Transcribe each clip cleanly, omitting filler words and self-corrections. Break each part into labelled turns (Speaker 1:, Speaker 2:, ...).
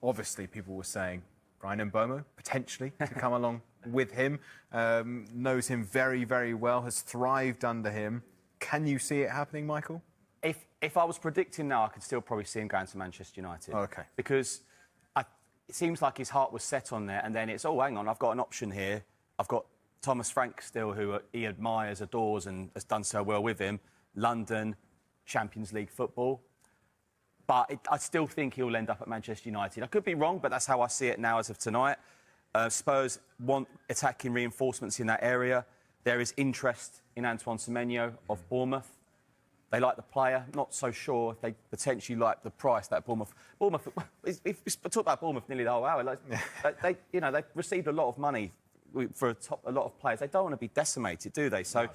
Speaker 1: obviously people were saying Bryan Mbeumo potentially to come along with him. Knows him very, very well, has thrived under him. Can you see it happening, Michael?
Speaker 2: If I was predicting now, I could still probably see him going to Manchester United.
Speaker 1: Oh, okay.
Speaker 2: Because it seems like his heart was set on there, and then it's, oh, hang on, I've got an option here. I've got Thomas Frank still, who he admires, adores, and has done so well with him. London, Champions League football. But I still think he'll end up at Manchester United. I could be wrong, but that's how I see it now as of tonight. Spurs want attacking reinforcements in that area. There is interest in Antoine Semenyo of Bournemouth. They like the player. Not so sure if they potentially like the price that Bournemouth. If we talk about Bournemouth nearly the whole hour. They've received a lot of money for a lot of players. They don't want to be decimated, do they? So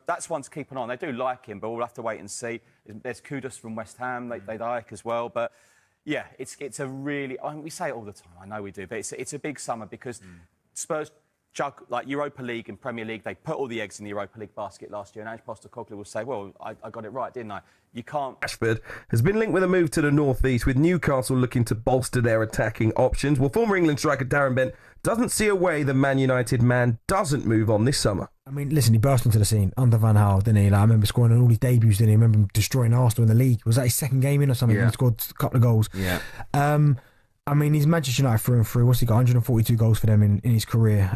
Speaker 2: that's one to keep an eye on. They do like him, but we'll have to wait and see. There's Kudus from West Ham. They like as well, but yeah, it's a really. I mean, we say it all the time. I know we do, but it's a big summer because Spurs jug like Europa League and Premier League. They put all the eggs in the Europa League basket last year, and Ange Postecoglou will say, "Well, I got it right, didn't I?" You can't.
Speaker 3: Rashford has been linked with a move to the northeast, with Newcastle looking to bolster their attacking options. Well, former England striker Darren Bent doesn't see a way the Man United man doesn't move on this summer.
Speaker 4: I mean, listen, he burst onto the scene under Van Gaal, didn't he? Like, I remember scoring on all his debuts, didn't he? I remember him destroying Arsenal in the league. Was that his second game in or something?
Speaker 3: Yeah.
Speaker 4: He scored a couple of goals.
Speaker 3: Yeah.
Speaker 4: I mean, he's Manchester United through and through. What's he got? 142 goals for them in his career.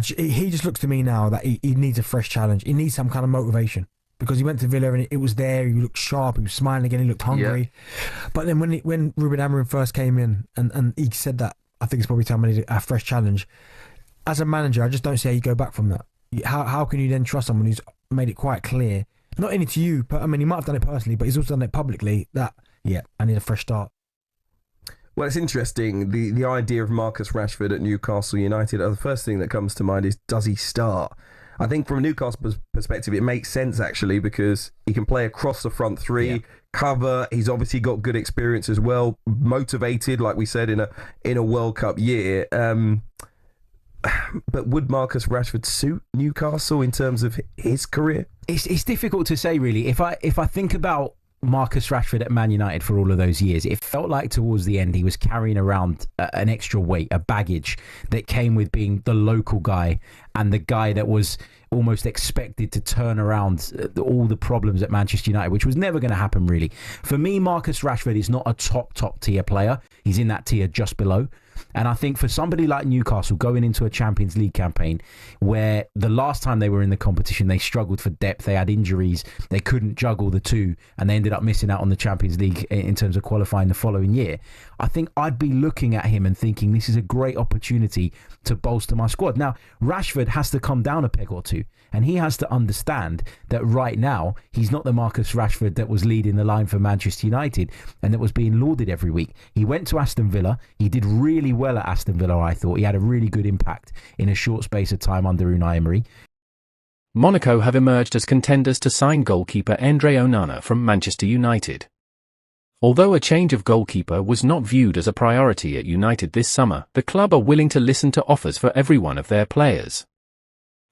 Speaker 4: He just looks to me now that he needs a fresh challenge. He needs some kind of motivation. Because he went to Villa and it was there, he looked sharp, he was smiling again, he looked hungry. Yeah. But then when Rúben Amorim first came in and he said that, I think it's probably time I need a fresh challenge. As a manager, I just don't see how you go back from that. How can you then trust someone who's made it quite clear, not only to you, but I mean, he might have done it personally, but he's also done it publicly, that, yeah, I need a fresh start.
Speaker 3: Well, it's interesting. The idea of Marcus Rashford at Newcastle United, the first thing that comes to mind is, does he start? I think from a Newcastle perspective, it makes sense, actually, because he can play across the front three, cover. He's obviously got good experience as well, motivated, like we said, in a World Cup year. But would Marcus Rashford suit Newcastle in terms of his career?
Speaker 5: It's difficult to say, really. If I think about Marcus Rashford at Man United for all of those years, it felt like towards the end he was carrying around an extra weight, a baggage that came with being the local guy and the guy that was almost expected to turn around all the problems at Manchester United, which was never going to happen, really. For me, Marcus Rashford is not a top tier player. He's in that tier just below. And I think for somebody like Newcastle going into a Champions League campaign where the last time they were in the competition, they struggled for depth, they had injuries, they couldn't juggle the two, and they ended up missing out on the Champions League in terms of qualifying the following year. I think I'd be looking at him and thinking this is a great opportunity to bolster my squad. Now, Rashford has to come down a peg or two, and he has to understand that right now he's not the Marcus Rashford that was leading the line for Manchester United and that was being lauded every week. He went to Aston Villa. He did really well at Aston Villa, I thought. He had a really good impact in a short space of time under Unai Emery.
Speaker 6: Monaco have emerged as contenders to sign goalkeeper André Onana from Manchester United. Although a change of goalkeeper was not viewed as a priority at United this summer, the club are willing to listen to offers for every one of their players.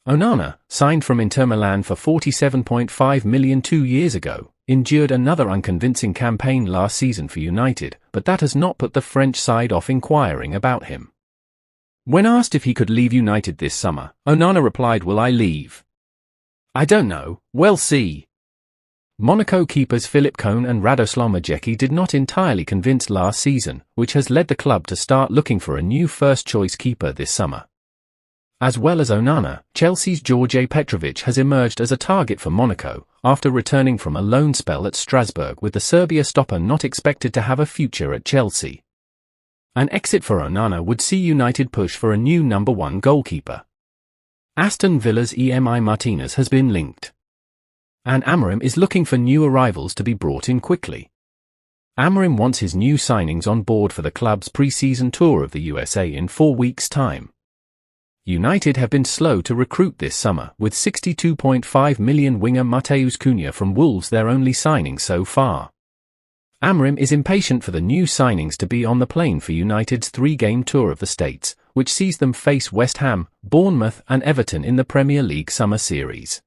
Speaker 6: Onana, signed from Inter Milan for £47.5 million 2 years ago, endured another unconvincing campaign last season for United, but that has not put the French side off inquiring about him. When asked if he could leave United this summer, Onana replied, "Will I leave? I don't know, we'll see." Monaco keepers Philippe Cohn and Radoslaw Majecki did not entirely convince last season, which has led the club to start looking for a new first-choice keeper this summer. As well as Onana, Chelsea's George Petrovic has emerged as a target for Monaco, after returning from a loan spell at Strasbourg, with the Serbia stopper not expected to have a future at Chelsea. An exit for Onana would see United push for a new number one goalkeeper. Aston Villa's Emi Martinez has been linked. And Amorim is looking for new arrivals to be brought in quickly. Amorim wants his new signings on board for the club's pre-season tour of the USA in 4 weeks' time. United have been slow to recruit this summer, with £62.5 million winger Matheus Cunha from Wolves their only signing so far. Amorim is impatient for the new signings to be on the plane for United's 3-game tour of the States, which sees them face West Ham, Bournemouth and Everton in the Premier League Summer Series.